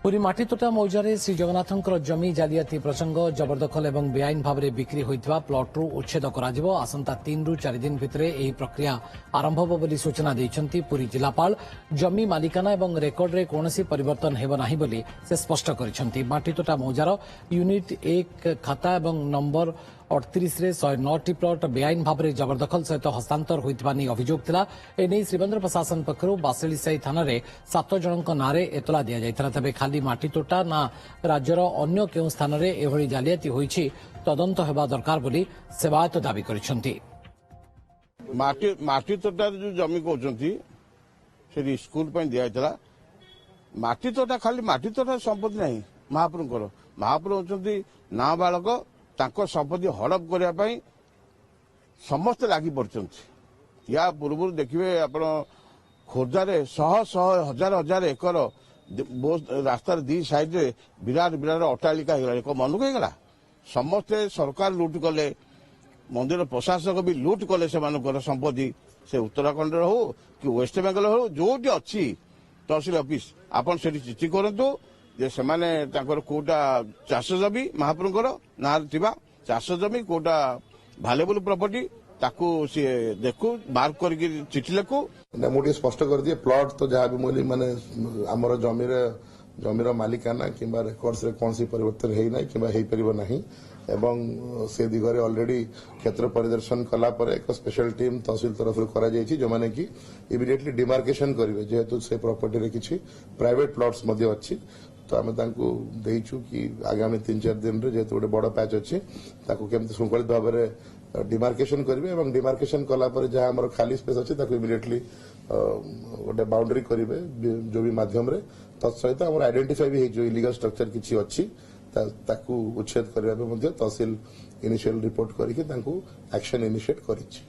पुरी माटीतोटा मौजारे श्री जगन्नाथंकर जमी जालियाती प्रसंग जबरदखल और बेआईन भाव में बिक्री होता प्लॉट्रु उच्छेद आसंता 3 ରୁ 4 दिन भितर यह प्रक्रिया आरंभ होब बोली सूचना देइछंती पुरी जिलापाल। जमी मालिकाना और रेकर्ड रे कौनसी परिवर्तन हेब नाही बोली से स्पष्ट करिसेंती। माटीतोटा मौजार यूनिट 1 खाता और नंबर 38 रे 109टी प्लॉट बेआईन भाव में जबरदखल सहित हस्तांतर होइतबा नै अभियोग थिला। एने श्रीमंदिर प्रशासन पक्षरु बासेलीसाई थाना रे 7 जनक नारे एतला दिया जायथरा। तबे खाली माटीतोटा ना राज्यर अन्य केउ स्थान रे एभली जालियाती होईछि तदंत हेबा दरकार बोली सेवायत दाबी करिसेंती। माटीतोटा जो जमी कहउछंती से स्कूल पय दिया जायथला। माटीतोटा खाली माटीतोटा संपत्ति नहीं महाप्रभुଙ୍କର। महाप्रभु होचंती नाबालक तांको संपत्ति हड़प करने समस्त लगी पड़ते। या पूर्व देखिए आप खोर्धारे शह शह हजार हजार एकर रास्तार दी साइड रे विराट विराट अट्टालिका हो मनक होगा। समस्ते सरकार लुट कले, मंदिर प्रशासक भी लुट कले से संपत्ति से उत्तराखंड हो कि वेस्ट बेंगल हो जो अच्छी तहसिल ऑफिस आपन से चिठी करतु जे सेमाने तांकर कोटा चाष जमी महाप्रभुଙ୍କର नारे थिबा चाष जमी कोटा भालेबल प्रॉपर्टी ताकू सी देखू मार्क करके चिठी लेखू। मुझे स्पष्ट कर दिए प्लॉट तो जहाँ भी मिली माने आमर जमीर मालिकाना कि रेकर्ड्स रे कौन सी परिवर्तन है ना कि हो पार नहीं एवं से दिगरे ऑलरेडी क्षेत्र परिदर्शन कला पर एक स्पेशल टीम तहसील तरफ करा जायछि जो माने कि इमिडिएटली डिमार्केशन करिवे जेहेतु से प्रॉपर्टी रे किछि प्राइवेट प्लॉट्स मध्ये अछि। तो आम देचु कि आगामी 3-4 दिन रे जेहेतु गोटे बड़ पैच अच्छी केमती श्रृंखलित भाव में डिमार्केशन करेंगे और डिमार्केशन कला जहाँ आम खाली स्पेस अच्छी इमिडिएटली गोटे बाउंड्री करेंगे जो भी माध्यम तत्सहित आम आइडेंटिफाई भी हो इलीगल स्ट्रक्चर किसी अच्छी उच्छेद करने तहसील इनिशियल रिपोर्ट करके एक्शन इनिशिएट करिछि।